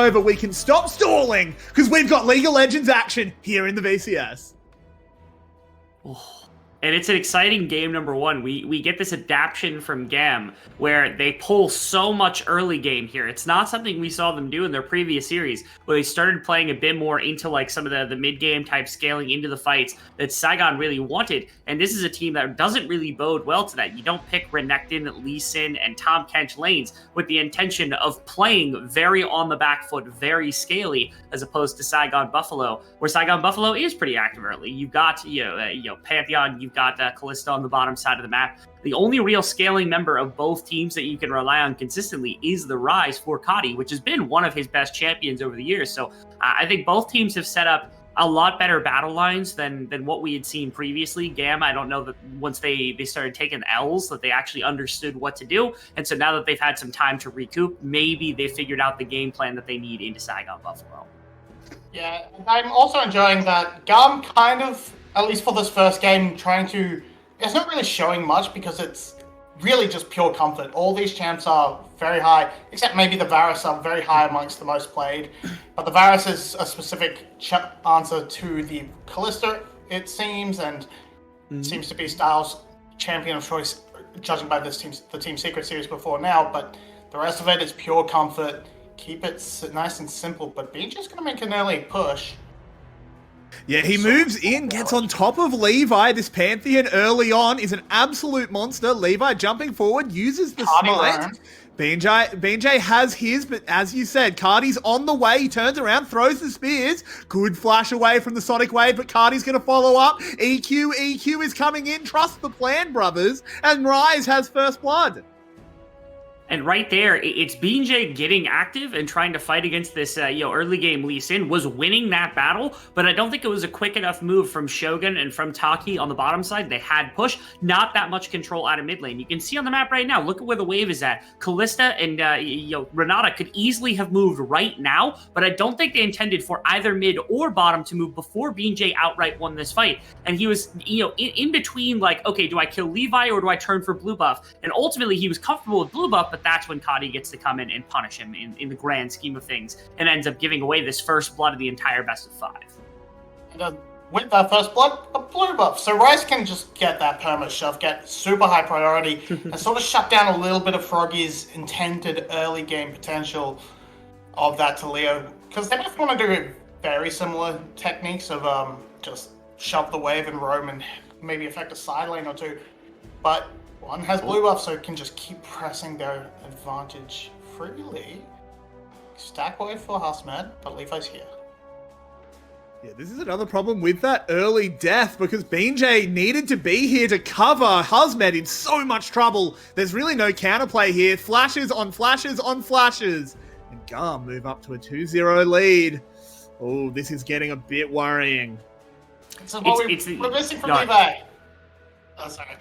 over, we can stop stalling because we've got League of Legends action here in the VCS. Oh. And it's an exciting game, number one. We get this adaptation from GAM where they pull so much early game here. It's not something we saw them do in their previous series, where they started playing a bit more into like some of the mid-game type scaling into the fights that Saigon really wanted. And this is a team that doesn't really bode well to that. You don't pick Renekton, Lee Sin, and Tahm Kench lanes with the intention of playing very on the back foot, very scaly, as opposed to Saigon Buffalo, where Saigon Buffalo is pretty active early. You've got Pantheon, you've got Kalista on the bottom side of the map. The only real scaling member of both teams that you can rely on consistently is the Rise for Kadi, which has been one of his best champions over the years. So I think both teams have set up a lot better battle lines than what we had seen previously. GAM, I don't know that once they started taking L's that they actually understood what to do. And so now that they've had some time to recoup, maybe they figured out the game plan that they need into Saigon Buffalo. Yeah, I'm also enjoying that GAM kind of, at least for this first game, it's not really showing much because it's really just pure comfort. All these champs are very high, except maybe the Varus are very high amongst the most played. But the Varus is a specific answer to the Kalista, it seems, and seems to be Styles' champion of choice, judging by the Team Secret series before now. But the rest of it is pure comfort. Keep it nice and simple, but BJ's going to make an early push. Yeah, he moves in, gets on top of Levi. This Pantheon early on is an absolute monster. Levi jumping forward, uses the smite. BJ has his, but as you said, Cardi's on the way. He turns around, throws the spears. Good flash away from the Sonic Wave, but Cardi's going to follow up. EQ is coming in. Trust the plan, brothers. And Rise has first blood. And right there, it's BJ getting active and trying to fight against this, early game Lee Sin, was winning that battle, but I don't think it was a quick enough move from Shogun and from Taki on the bottom side. They had push, not that much control out of mid lane. You can see on the map right now, look at where the wave is at. Kalista and, Renata could easily have moved right now, but I don't think they intended for either mid or bottom to move before BJ outright won this fight. And he was, in between, like, okay, do I kill Levi or do I turn for blue buff? And ultimately, he was comfortable with blue buff, but that's when Kadi gets to come in and punish him in the grand scheme of things and ends up giving away this first blood of the entire best of 5. And with that first blood, a blue buff. So Rice can just get that perma shove, get super high priority, and sort of shut down a little bit of Froggy's intended early game potential of that to Leo. Because they both want to do very similar techniques of just shove the wave and roam and maybe affect a side lane or two. But one has blue buff, so it can just keep pressing their advantage freely. Stack wave for Hasmed, but Levi's here. Yeah, this is another problem with that early death because BJ needed to be here to cover Hasmed in so much trouble. There's really no counterplay here. Flashes on flashes on flashes. And GAM move up to a 2-0 lead. Oh, this is getting a bit worrying. This is what we're missing from Levi. Oh, sorry.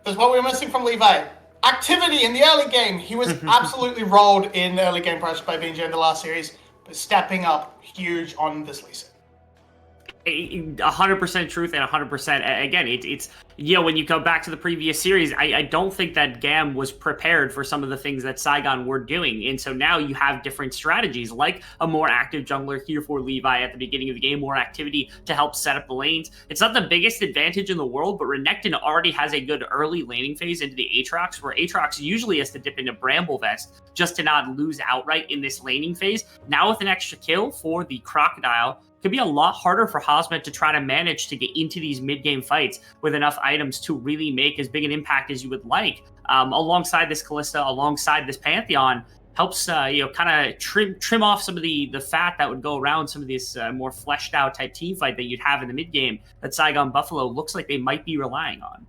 This is what we were missing from Levi. Activity in the early game. He was absolutely rolled in early game pressure by BJ in the last series, but stepping up huge on this Lee Sin. 100% truth and 100% again it's when you go back to the previous series, I don't think that GAM was prepared for some of the things that Saigon were doing, and so now you have different strategies like a more active jungler here for Levi at the beginning of the game, more activity to help set up the lanes. It's not the biggest advantage in the world, but Renekton already has a good early laning phase into the Aatrox, where Aatrox usually has to dip into Bramble Vest just to not lose outright in this laning phase. Now with an extra kill for the Crocodile, could be a lot harder for Hasmed to try to manage to get into these mid-game fights with enough items to really make as big an impact as you would like. Alongside this Kalista, alongside this Pantheon, helps kind of trim off some of the fat that would go around some of this more fleshed out type team fight that you'd have in the mid-game that Saigon Buffalo looks like they might be relying on.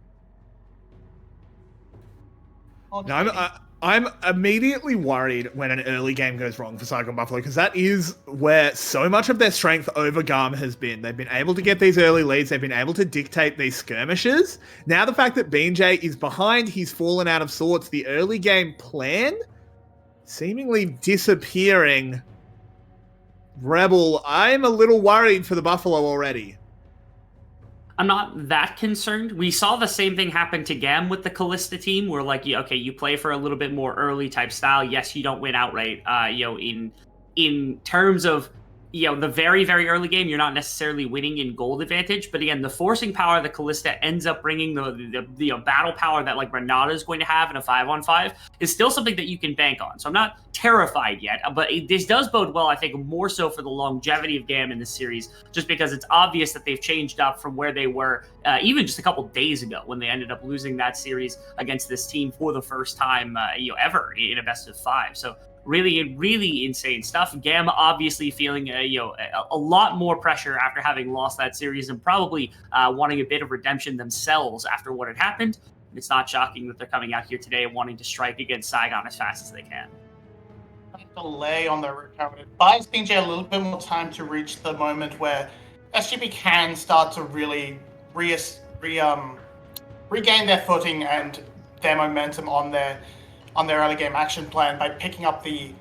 No, I'm immediately worried when an early game goes wrong for Saigon Buffalo because that is where so much of their strength over GAM has been. They've been able to get these early leads. They've been able to dictate these skirmishes. Now the fact that BJ is behind, he's fallen out of sorts. The early game plan seemingly disappearing. Rebel, I'm a little worried for the Buffalo already. I'm not that concerned. We saw the same thing happen to GAM with the Kalista team, where you play for a little bit more early type style. Yes, you don't win outright, in in terms of, the very, very early game, you're not necessarily winning in gold advantage. But again, the forcing power that Callista ends up bringing, the battle power that like Renata is going to have in a 5-on-5 is still something that you can bank on. So I'm not terrified yet, but this does bode well, I think, more so for the longevity of GAM in this series, just because it's obvious that they've changed up from where they were even just a couple days ago when they ended up losing that series against this team for the first time ever in a best of 5. So really, really insane stuff. GAM obviously feeling a lot more pressure after having lost that series and probably wanting a bit of redemption themselves after what had happened. It's not shocking that they're coming out here today and wanting to strike against Saigon as fast as they can. Delay on their recovery. It buys BJ a little bit more time to reach the moment where SGB can start to really regain their footing and their momentum on their early game action plan by picking up the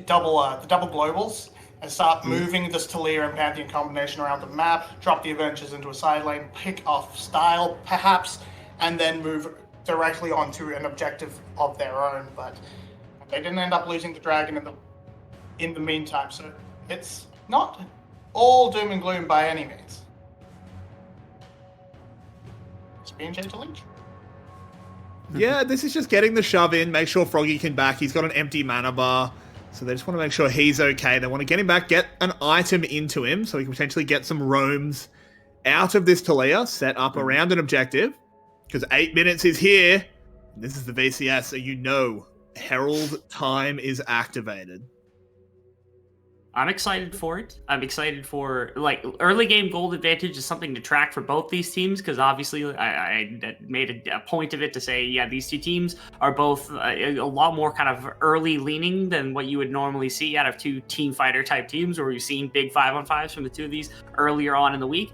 double globals and start moving this Talia and Pantheon combination around the map, drop the Avengers into a side lane, pick off style perhaps, and then move directly onto an objective of their own. But they didn't end up losing the dragon in the meantime, so it's not all doom and gloom by any means. It's being to leech. Yeah, this is just getting the shove in, make sure Froggy can back. He's got an empty mana bar, so they just want to make sure he's okay. They want to get him back, get an item into him, so he can potentially get some roams out of this Talia, set up around an objective, because 8 minutes is here. This is the VCS, so you know Herald time is activated. I'm excited for it. I'm excited for, like, early game gold advantage is something to track for both these teams, because obviously I made a point of it to say, yeah, these two teams are both a lot more kind of early leaning than what you would normally see out of two team fighter type teams, where you've seen big 5-on-5s from the two of these earlier on in the week.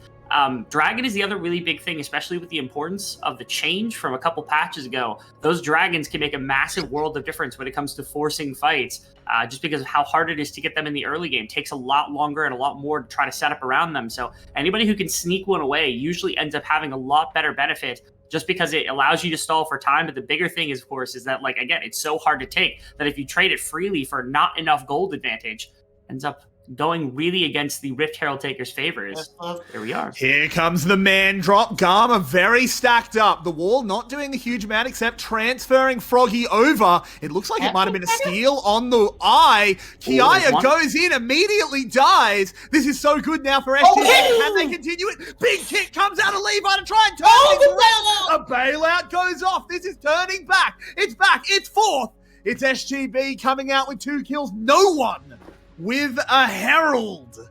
Dragon is the other really big thing, especially with the importance of the change from a couple patches ago. Those dragons can make a massive world of difference when it comes to forcing fights, just because of how hard it is to get them in the early game. It takes a lot longer and a lot more to try to set up around them. So anybody who can sneak one away usually ends up having a lot better benefit, just because it allows you to stall for time. But the bigger thing is, of course, is that, like, again, it's so hard to take that if you trade it freely for not enough gold advantage, ends up going really against the Rift Herald Taker's favors. Here we are. Here comes the man drop. GAM are very stacked up. The wall not doing a huge amount except transferring Froggy over. It looks like it might have been a steal on the eye. Kiaya goes in, immediately dies. This is so good now for SGB. Can they continue it? Big kick comes out of Levi to try and turn things around. A bailout goes off. This is turning back. It's back. It's fourth. It's SGB coming out with 2 kills. No one with a Herald.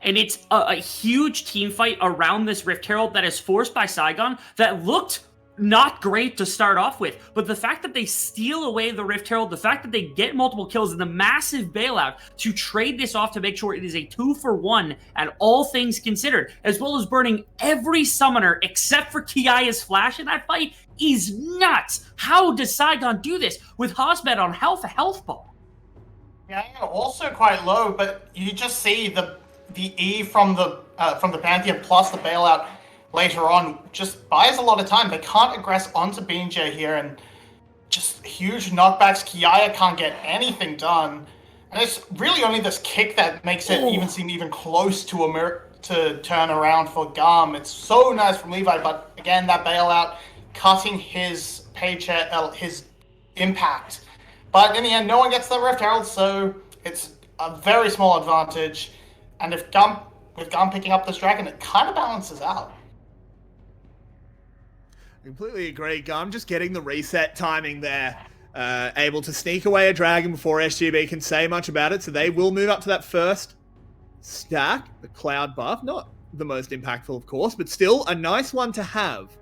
And it's a huge team fight around this Rift Herald that is forced by Saigon that looked not great to start off with. But the fact that they steal away the Rift Herald, the fact that they get multiple kills, and the massive bailout to trade this off to make sure it is a 2-for-1 and all things considered, as well as burning every summoner except for Kiaya's flash in that fight, is nuts. How does Saigon do this with Hosbed on a health bar? Yeah, also quite low, but you just see the E from the Pantheon plus the bailout later on just buys a lot of time. They can't aggress onto BJ here, and just huge knockbacks. Kiaya can't get anything done, and it's really only this kick that makes it even seem even close to turn around for GAM. It's so nice from Levi, but again, that bailout cutting his paycheck, his impact. But in the end, no one gets the Rift Herald, so it's a very small advantage. And with GAM picking up this dragon, it kind of balances out. Completely agree. GAM just getting the reset timing there. Able to sneak away a dragon before SGB can say much about it, so they will move up to that first stack, the cloud buff. Not the most impactful, of course, but still a nice one to have.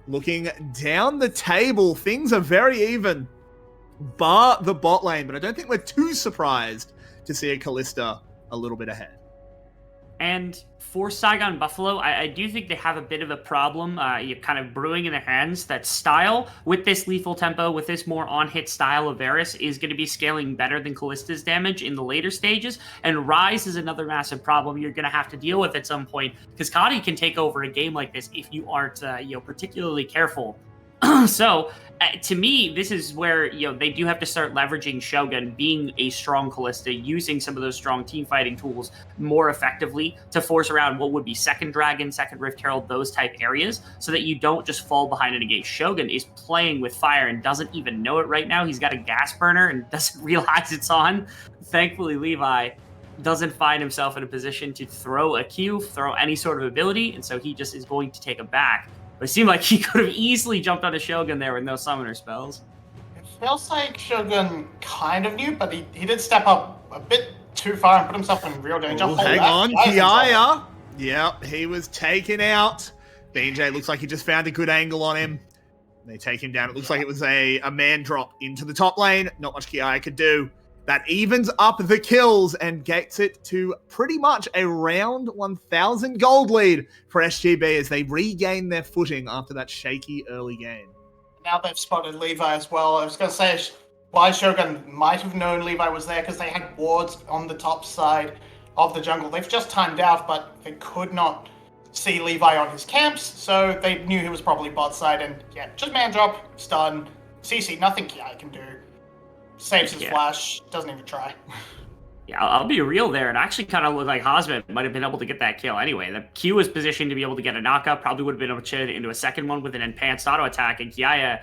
Looking down the table, things are very even, bar the bot lane, but I don't think we're too surprised to see a Callista a little bit ahead. And for Saigon Buffalo, I do think they have a bit of a problem you're kind of brewing in their hands. That style, with this lethal tempo, with this more on-hit style of Varus, is going to be scaling better than Callista's damage in the later stages. And Rise is another massive problem you're going to have to deal with at some point, because Kadi can take over a game like this if you aren't particularly careful. So, to me, this is where they do have to start leveraging Shogun being a strong Callista, using some of those strong team fighting tools more effectively to force around what would be second Dragon, second Rift Herald, those type areas, so that you don't just fall behind and engage. Shogun is playing with fire and doesn't even know it right now. He's got a gas burner and doesn't realize it's on. Thankfully, Levi doesn't find himself in a position to throw a Q, throw any sort of ability, and so he just is going to take him back. But it seemed like he could have easily jumped on a Shogun there with no summoner spells. It feels like Shogun kind of knew, but he did step up a bit too far and put himself in real danger. Oh, hang on, Kiaya. Yep, he was taken out. BJ looks like he just found a good angle on him. They take him down. It looks like it was a man drop into the top lane. Not much Kiaya could do. That evens up the kills and gets it to pretty much a round 1,000 gold lead for SGB as they regain their footing after that shaky early game. Now they've spotted Levi as well. I was going to say why Shogun might have known Levi was there because they had wards on the top side of the jungle. They've just timed out, but they could not see Levi on his camps, so they knew he was probably bot side. And yeah, just man drop, stun, CC, nothing Kiai can do. Saves his flash, doesn't even try. Yeah, I'll be real there. It actually kind of looked like Hosmet might have been able to get that kill anyway. The Q was positioned to be able to get a knockup, probably would have been able to chit into a second one with an enhanced auto attack, and Kiaya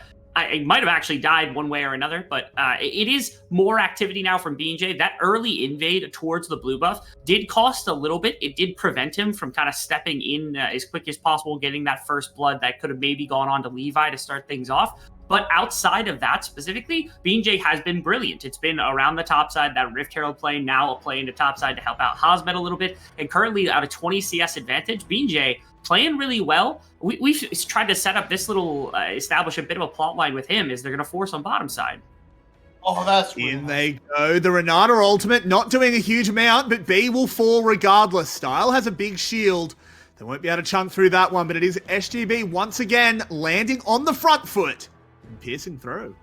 might have actually died one way or another, but it is more activity now from BJ. That early invade towards the blue buff did cost a little bit. It did prevent him from kind of stepping in as quick as possible, getting that first blood that could have maybe gone on to Levi to start things off. But outside of that specifically, BJ has been brilliant. It's been around the top side, that Rift Herald play, now a play into top side to help out Hosmet a little bit. And currently out of 20 CS advantage, BJ playing really well. We've tried to set up this little, establish a bit of a plot line with him as they're going to force on bottom side. Oh, that's really In they go. The Renata ultimate not doing a huge amount, but B will fall regardless. Style has a big shield. They won't be able to chunk through that one, but it is SGB once again landing on the front foot and piercing through.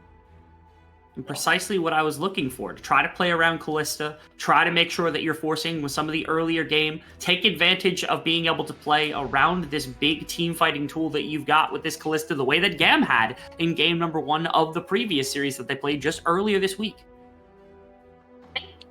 And precisely what I was looking for, to try to play around Callista, try to make sure that you're forcing with some of the earlier game, take advantage of being able to play around this big team fighting tool that you've got with this Callista, the way that GAM had in game number 1 of the previous series that they played just earlier this week.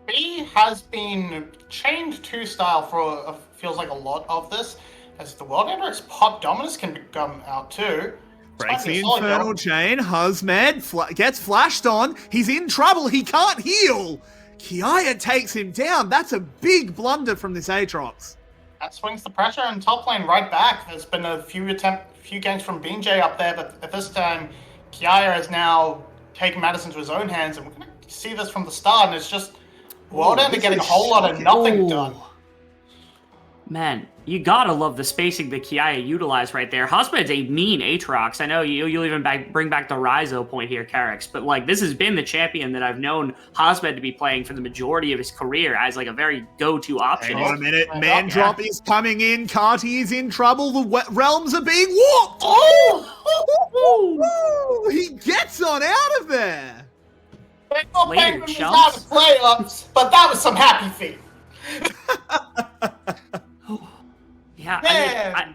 B has been chained to style for feels like a lot of this, as the World Endurance Pop Dominus can come out too. Breaks the Infernal Chain. Husmed gets flashed on. He's in trouble. He can't heal. Kiaya takes him down. That's a big blunder from this Aatrox. That swings the pressure and top lane right back. There's been a few games from BJ up there, but at this time, Kiaya has now taken matters into his own hands, and we're going to see this from the start, and it's just World Ender getting a whole lot of nothing done. Man, you gotta love the spacing that Kiaya utilized right there. Hosmed's a mean Aatrox. I know you'll even bring back the Raizo point here, Carix, but like this has been the champion that I've known Hosmed to be playing for the majority of his career as like a very go-to option. Hang on a minute, man drop is coming in. Carty is in trouble. The realms are being warped. Oh! He gets on out of there. Later jumps. Playoffs, but that was some happy feet. Yeah, I mean,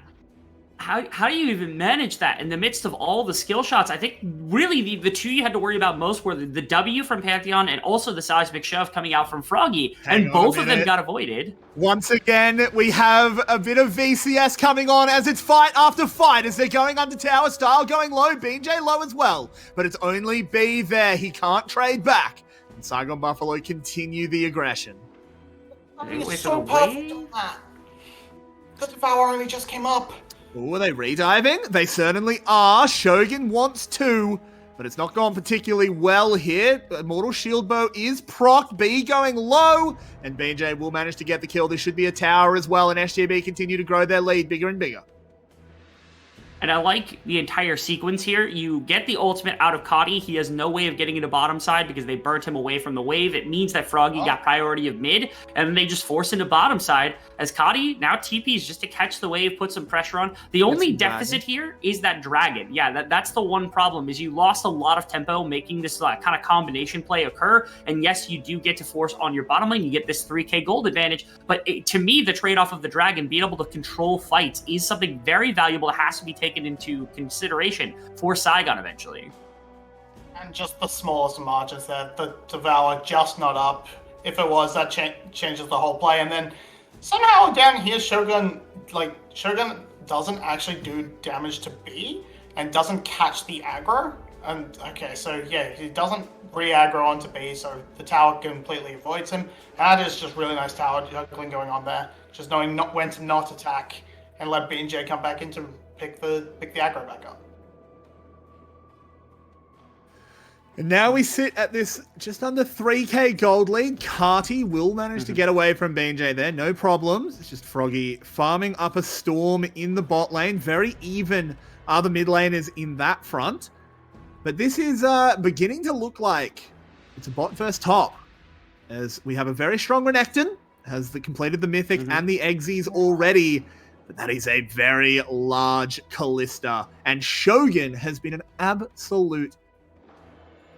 how do you even manage that in the midst of all the skill shots? I think really the two you had to worry about most were the W from Pantheon and also the seismic shove coming out from Froggy, and both of them got avoided. Once again, we have a bit of VCS coming on as it's fight after fight as they're going under tower. Style going low, BJ low as well, but it's only B there. He can't trade back, and Saigon Buffalo continue the aggression. It's so perfect on that. The Devour only just came up. Oh, are they rediving? They certainly are. Shogun wants to, but it's not gone particularly well here. Immortal Shield Bow is proc. B going low, and BJ will manage to get the kill. This should be a tower as well, and SGB continue to grow their lead bigger and bigger. And I like the entire sequence here. You get the ultimate out of Cotty. He has no way of getting into bottom side because they burnt him away from the wave. It means that Froggy got priority of mid, and then they just force into bottom side as Cotty now TPs just to catch the wave, put some pressure on. The only deficit here is that dragon. Yeah, that's the one problem, is you lost a lot of tempo making this kind of combination play occur. And yes, you do get to force on your bottom lane. You get this 3k gold advantage. But to me, the trade-off of the dragon, being able to control fights, is something very valuable. It has to be taken taken into consideration for Saigon eventually. And just the smallest margins there. The Devour just not up. If it was, that changes the whole play. And then somehow down here, Shogun doesn't actually do damage to B and doesn't catch the aggro. And okay, so yeah, he doesn't re-aggro onto B, so the tower completely avoids him. That is just really nice tower juggling going on there. Just knowing when to not attack and let B and J come back in to pick the aggro back up. And now we sit at this just under 3k gold lead. Carty will manage to get away from BJ there, no problems. It's just Froggy farming up a storm in the bot lane. Very even are the mid laners in that front. But this is beginning to look like it's a bot versus top, as we have a very strong Renekton, has completed the Mythic and the Exes already, but that is a very large Callista. And Shogun has been an absolute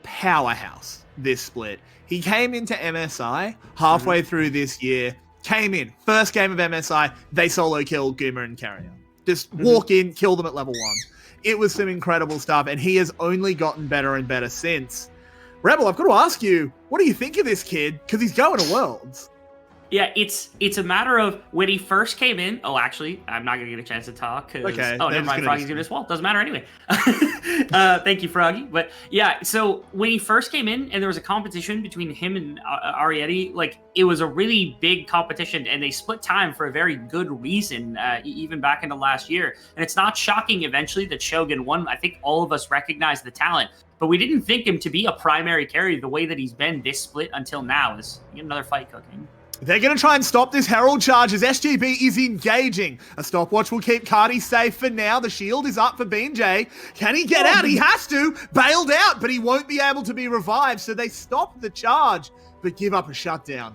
powerhouse this split. He came into MSI halfway through this year, came in, first game of MSI, they solo killed Goomer and Carrier. Just walk in, kill them at level 1. It was some incredible stuff, and he has only gotten better and better since. Rebel, I've got to ask you, what do you think of this kid? Because he's going to Worlds. Yeah, it's a matter of when he first came in. Oh, actually, I'm not going to get a chance to talk. Okay. Oh, never mind. Froggy's doing this. Well, doesn't matter anyway. Thank you, Froggy. But yeah, so when he first came in and there was a competition between him and Arietti, like it was a really big competition and they split time for a very good reason, even back into last year. And it's not shocking eventually that Shogun won. I think all of us recognize the talent, but we didn't think him to be a primary carry the way that he's been this split until now. Is another fight cooking. They're going to try and stop this Herald charge as SGB is engaging. A stopwatch will keep Carty safe for now. The shield is up for BJ. Can he get out? He has to. Bailed out, but he won't be able to be revived. So they stop the charge, but give up a shutdown.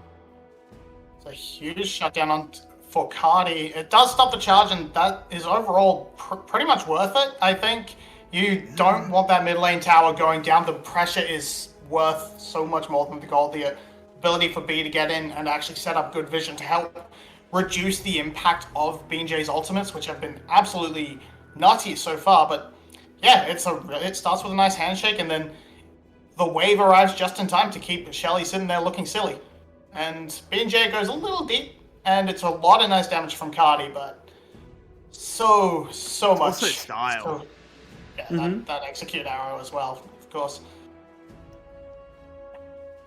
It's a huge shutdown for Carty. It does stop the charge, and that is overall pretty much worth it. I think you don't want that mid lane tower going down. The pressure is worth so much more than the gold. The ability for B to get in and actually set up good vision to help reduce the impact of BJ's ultimates, which have been absolutely nutty so far. But yeah, it starts with a nice handshake, and then the wave arrives just in time to keep Shelly sitting there looking silly. And BJ goes a little deep, and it's a lot of nice damage from Carty, but so much. Also style. So, yeah, that execute arrow as well, of course.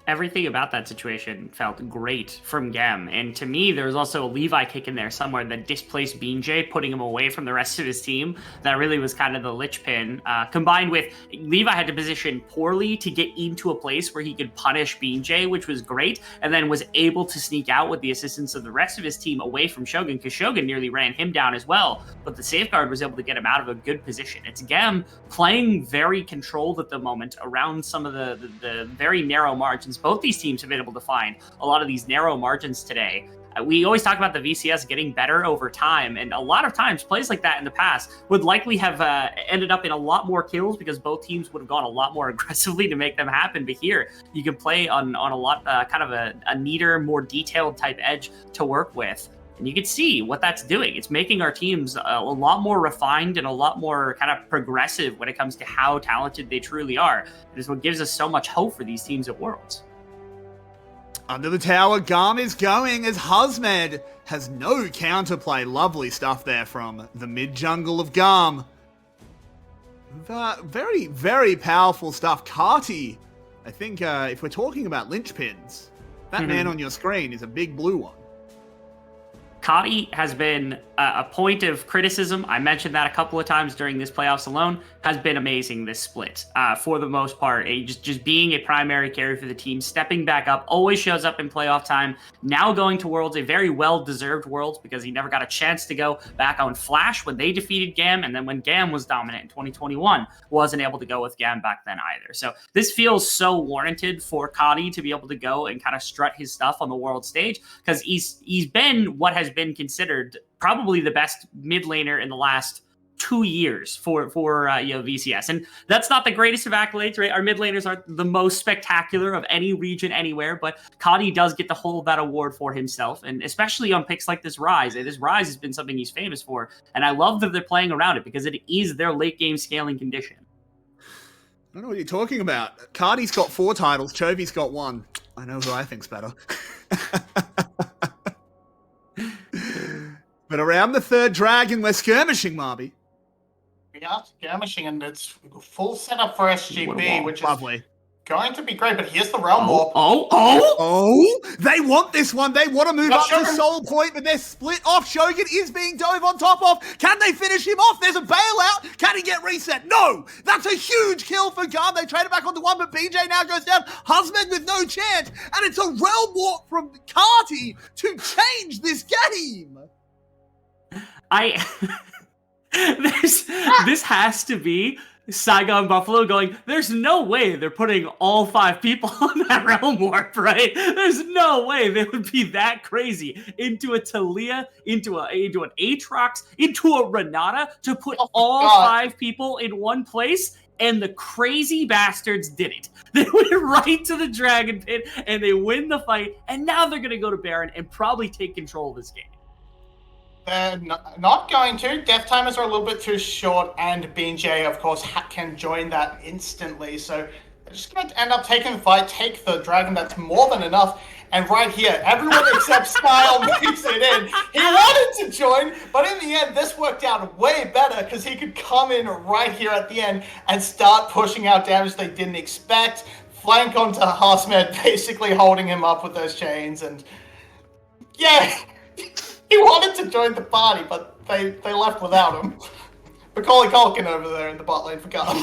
Everything about that situation felt great from GAM. And to me, there was also a Levi kick in there somewhere that displaced BJ, putting him away from the rest of his team. That really was kind of the linchpin, combined with Levi had to position poorly to get into a place where he could punish BJ, which was great, and then was able to sneak out with the assistance of the rest of his team away from Shogun, because Shogun nearly ran him down as well. But the safeguard was able to get him out of a good position. It's GAM playing very controlled at the moment around some of the very narrow margins. Both these teams have been able to find a lot of these narrow margins today. We always talk about the VCS getting better over time, and a lot of times plays like that in the past would likely have ended up in a lot more kills because both teams would have gone a lot more aggressively to make them happen. But here, you can play on a lot, kind of a neater, more detailed type edge to work with. And you can see what that's doing. It's making our teams a lot more refined and a lot more kind of progressive when it comes to how talented they truly are. It is what gives us so much hope for these teams at Worlds. Under the tower, GAM is going as Huzmed has no counterplay. Lovely stuff there from the mid-jungle of GAM. Very, very powerful stuff. Carty, I think if we're talking about linchpins, that man on your screen is a big blue one. Carty has been a point of criticism. I mentioned that a couple of times during this playoffs alone. Has been amazing this split for the most part. Just being a primary carry for the team, stepping back up, always shows up in playoff time. Now going to Worlds, a very well-deserved Worlds because he never got a chance to go back on Flash when they defeated GAM, and then when GAM was dominant in 2021, wasn't able to go with GAM back then either. So this feels so warranted for Carty to be able to go and kind of strut his stuff on the world stage because he's been what has been considered probably the best mid laner in the last 2 years for VCS, and that's not the greatest of accolades, right? Our mid laners aren't the most spectacular of any region anywhere, but Coddy does get to hold that award for himself, and especially on picks like this Rise. And this Rise has been something he's famous for, and I love that they're playing around it because it is their late game scaling condition. I don't know what you're talking about. Cardi's got 4 titles, Chovy's got 1. I know who I think's better. But around the 3rd dragon, we're skirmishing, Marby. We are skirmishing, and it's full setup for SGB, which is lovely. Going to be great, but here's the realm warp. Oh! They want this one. They want to move up Shogun. to Soul Point, but they're split off. Shogun is being dove on top of. Can they finish him off? There's a bailout. Can he get reset? No! That's a huge kill for GAM. They trade it back onto 1, but BJ now goes down. Husband with no chance. And it's a realm warp from Carty to change this game. This has to be Saigon Buffalo going, there's no way they're putting all 5 people on that realm warp, right? There's no way they would be that crazy into a Talia, into an Aatrox, into a Renata to put all 5 people in one place. And the crazy bastards did it. They went right to the Dragon Pit and they win the fight. And now they're going to go to Baron and probably take control of this game. They're not going to. Death timers are a little bit too short, and BJ, of course, can join that instantly. So they're just going to end up taking the fight, take the dragon. That's more than enough. And right here, everyone except Style makes it in. He wanted to join, but in the end, this worked out way better because he could come in right here at the end and start pushing out damage they didn't expect. Flank onto Harsmed, basically holding him up with those chains. And yeah... He wanted to join the party, but they left without him. Macaulay Culkin over there in the bot lane for GAM.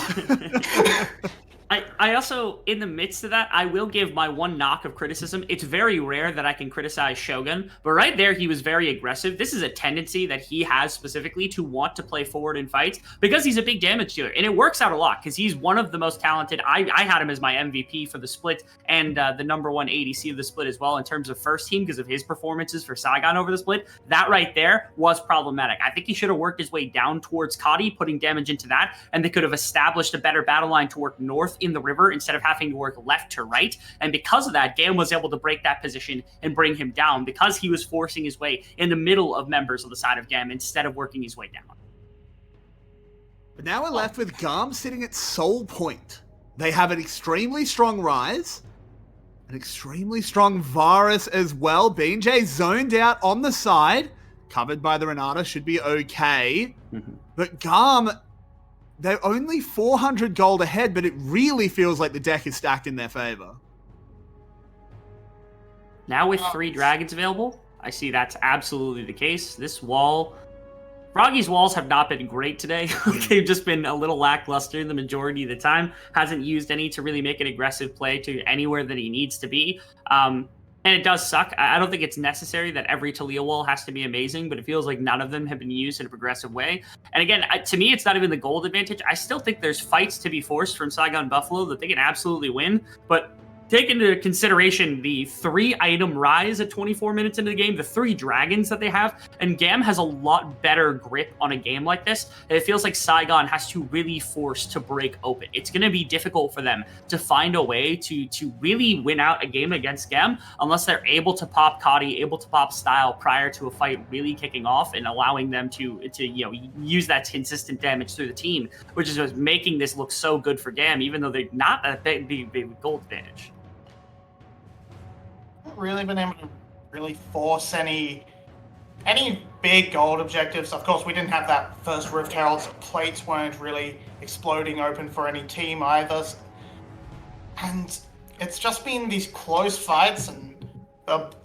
I also, in the midst of that, I will give my one knock of criticism. It's very rare that I can criticize Shogun, but right there he was very aggressive. This is a tendency that he has specifically to want to play forward in fights because he's a big damage dealer, and it works out a lot because he's one of the most talented. I had him as my MVP for the split and the #1 ADC of the split as well in terms of first team because of his performances for Saigon over the split. That right there was problematic. I think he should have worked his way down towards Coddy, putting damage into that, and they could have established a better battle line to work north in the river instead of having to work left to right. And because of that, GAM was able to break that position and bring him down because he was forcing his way in the middle of members of the side of GAM instead of working his way down. But now we're left with GAM sitting at Soul Point. They have an extremely strong Rise, an extremely strong Varus as well. BJ zoned out on the side, covered by the Renata, should be okay. But GAM, they're only 400 gold ahead, but it really feels like the deck is stacked in their favor. Now with 3 dragons available, I see that's absolutely the case. This wall, Froggy's walls have not been great today. They've just been a little lackluster the majority of the time. Hasn't used any to really make an aggressive play to anywhere that he needs to be. And it does suck. I don't think it's necessary that every Talia wall has to be amazing, but it feels like none of them have been used in a progressive way. And again, to me, it's not even the gold advantage. I still think there's fights to be forced from Saigon Buffalo that they can absolutely win, but take into consideration the 3-item Rise at 24 minutes into the game, the 3 dragons that they have, and GAM has a lot better grip on a game like this. It feels like Saigon has to really force to break open. It's going to be difficult for them to find a way to really win out a game against GAM unless they're able to pop Coddy, able to pop Style prior to a fight really kicking off and allowing them to use that consistent damage through the team, which is what's making this look so good for GAM, even though they're not a big gold advantage. Really been able to really force any big gold objectives. Of course, we didn't have that first Rift Heralds. Plates weren't really exploding open for any team either. And it's just been these close fights, and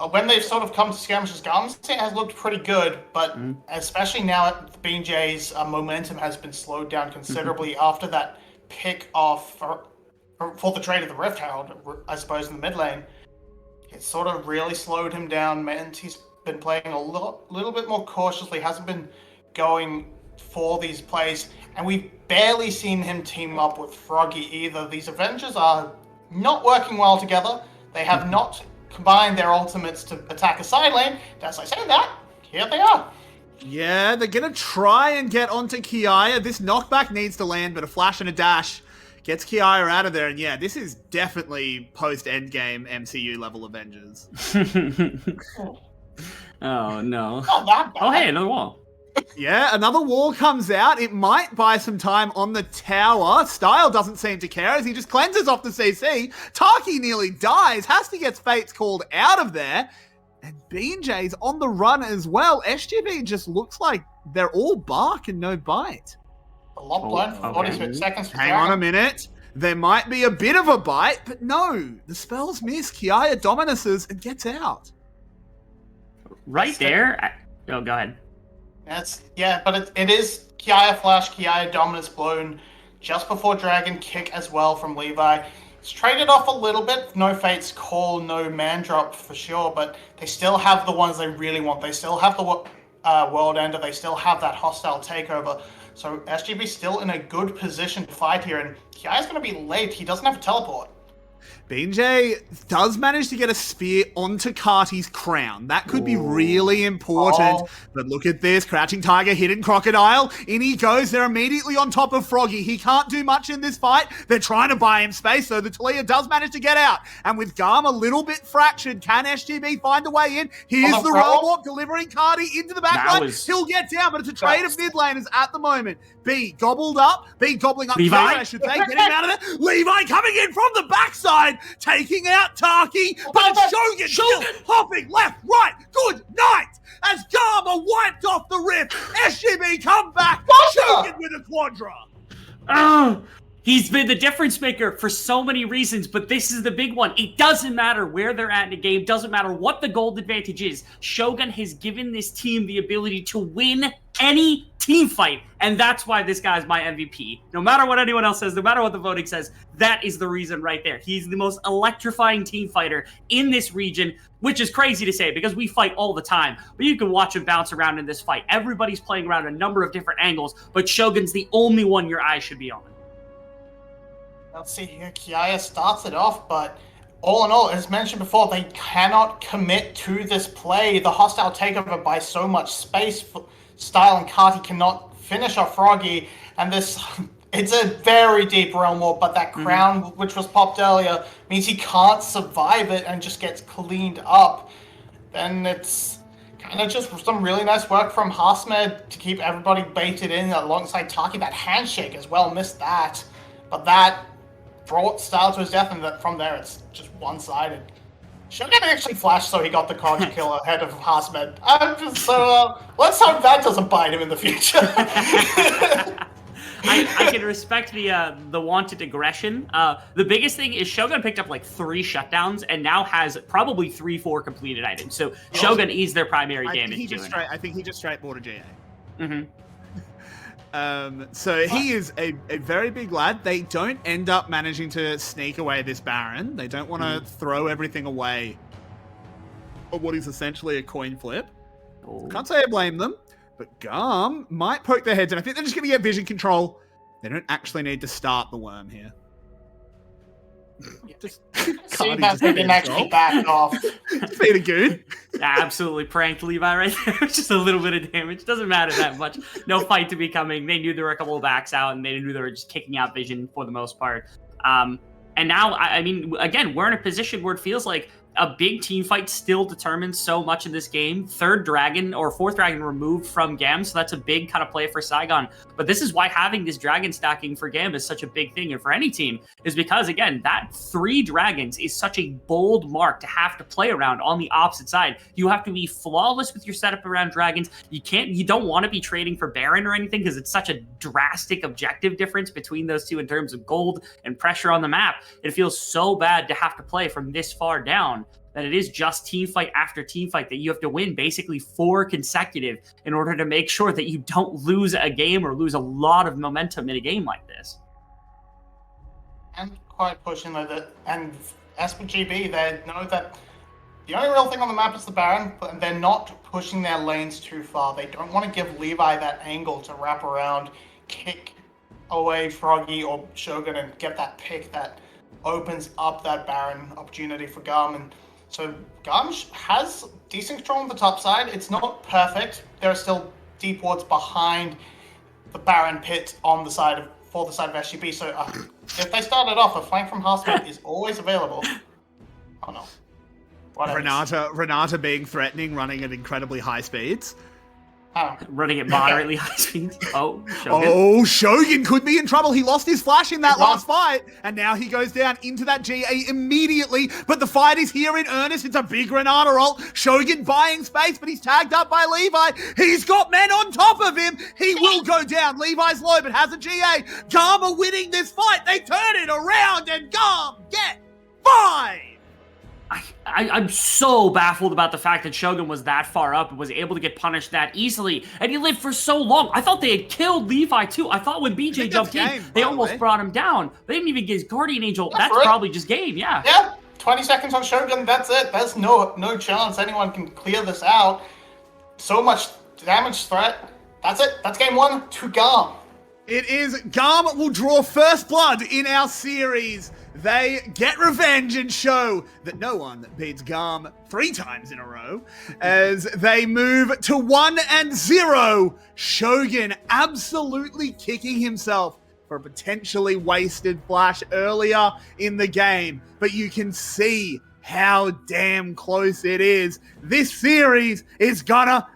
when they've sort of come to skirmishes, GAM has looked pretty good, but especially now at BJ's momentum has been slowed down considerably after that pick off for the trade of the Rift Herald, I suppose, in the mid lane. It sort of really slowed him down, meant he's been playing a little bit more cautiously, hasn't been going for these plays, and we've barely seen him team up with Froggy either. These Avengers are not working well together. They have not combined their ultimates to attack a side lane. As I say that, here they are. Yeah, they're gonna try and get onto Kiaya. This knockback needs to land, but a flash and a dash gets Kiaya out of there. And yeah, this is definitely post-endgame MCU level Avengers. Oh, no. Not that bad. Oh, hey, another wall. Yeah, another wall comes out. It might buy some time on the tower. Style doesn't seem to care as he just cleanses off the CC. Taki nearly dies. Hasti gets Fates called out of there. And BJ's on the run as well. SGB just looks like they're all bark and no bite. A lot blown for 46 seconds. Hang on a minute. There might be a bit of a bite, but no. The spells miss. Kiaya dominuses and gets out. Right there. Oh, go ahead. But it is Kiaya Flash, Kiaya Dominance blown just before Dragon Kick as well from Levi. It's traded off a little bit. No Fate's Call, no Man Drop for sure, but they still have the ones they really want. They still have the World Ender. They still have that hostile takeover. So SGB still in a good position to fight here, and Kiaya's going to be late. He doesn't have a teleport. BJ does manage to get a spear onto Carty's crown. That could be really important. Oh. But look at this. Crouching Tiger, Hidden Crocodile. In he goes. They're immediately on top of Froggy. He can't do much in this fight. They're trying to buy him space, so the Talia does manage to get out. And with GAM a little bit fractured, can SGB find a way in? Here's the roll-walk delivering Carty into the back line. He'll get down, but it's a trade of mid laners at the moment. B gobbled up. B gobbling up. Levi? I should say. Get him out of there. Levi coming in from the backside. Taking out Taki, but Shogun still hopping left, right. Good night as GAM are wiped off the rift. SGB come back. Shogun with a quadra. Oh, he's been the difference maker for so many reasons, but this is the big one. It doesn't matter where they're at in the game. Doesn't matter what the gold advantage is. Shogun has given this team the ability to win any team fight, and that's why this guy's my MVP. No matter what anyone else says, no matter what the voting says, that is the reason right there. He's the most electrifying team fighter in this region, which is crazy to say because we fight all the time, but you can watch him bounce around in this fight. Everybody's playing around a number of different angles, but Shogun's the only one your eyes should be on. Let's see here. Kiaya starts it off, but all in all, as mentioned before, they cannot commit to this play. The hostile takeover by so much space. Style and Carty cannot finish off Froggy, and this it's a very deep realm war, but that crown which was popped earlier means he can't survive it and just gets cleaned up. Then it's kind of just some really nice work from Hasmed to keep everybody baited in alongside Taki. That handshake as well, missed that, but that brought Style to his death, and from there it's just one-sided. Shogun actually flashed, so he got the conjure kill ahead of Hasmed. I'm just so let's hope that doesn't bite him in the future. I can respect the wanted aggression. The biggest thing is Shogun picked up like 3 shutdowns and now has probably 3-4 completed items. So Shogun is their primary damage. I think he just straight bought a GA. Mm-hmm. So he is a very big lad. They don't end up managing to sneak away this Baron. They don't want to throw everything away on what is essentially a coin flip. Oh. Can't say I blame them, but GAM might poke their heads in. I think they're just going to get vision control. They don't actually need to start the worm here. Just See that they can actually back off. Feed a goon. Absolutely pranked Levi right there. Just a little bit of damage. Doesn't matter that much. No fight to be coming. They knew there were a couple of backs out, and they knew they were just kicking out vision for the most part. And now, I mean, again, we're in a position where it feels like a big team fight still determines so much of this game. 4th dragon removed from GAM, so that's a big kind of play for Saigon. But this is why having this dragon stacking for GAM is such a big thing, and for any team, is because, again, that 3 dragons is such a bold mark to have to play around on the opposite side. You have to be flawless with your setup around dragons. You don't want to be trading for Baron or anything because it's such a drastic objective difference between those two in terms of gold and pressure on the map. It feels so bad to have to play from this far down that it is just team fight after team fight that you have to win basically 4 consecutive in order to make sure that you don't lose a game or lose a lot of momentum in a game like this. And quite pushing like that. And SPGB, they know that the only real thing on the map is the Baron, but they're not pushing their lanes too far. They don't want to give Levi that angle to wrap around, kick away Froggy or Shogun and get that pick that opens up that Baron opportunity for GAM. And so GAM has decent control on the top side. It's not perfect. There are still deep wards behind the Baron pit on the side of SGB. So if they started off, a flank from half speed is always available. Oh no. Renata being threatening, running at incredibly high speeds. Running at moderately high speeds. Oh, Shogun. Oh, Shogun could be in trouble. He lost his flash in that last fight, and now he goes down into that GA immediately. But the fight is here in earnest. It's a big Renata ult. Shogun buying space, but he's tagged up by Levi. He's got men on top of him. He will go down. Levi's low, but has a GA. GAM are winning this fight. They turn it around, and GAM get 5. I'm so baffled about the fact that Shogun was that far up and was able to get punished that easily, and he lived for so long. I thought they had killed Levi too. I thought when BJ jumped in, they almost brought him down. They didn't even get his Guardian Angel. That's probably just game, yeah. Yeah, 20 seconds on Shogun, that's it. There's no chance anyone can clear this out. So much damage threat. That's it. That's game 1 to GAM. It is GAM will draw first blood in our series. They get revenge and show that no one beats GAM 3 times in a row as they move to 1-0. Shogun absolutely kicking himself for a potentially wasted flash earlier in the game. But you can see how damn close it is. This series is gonna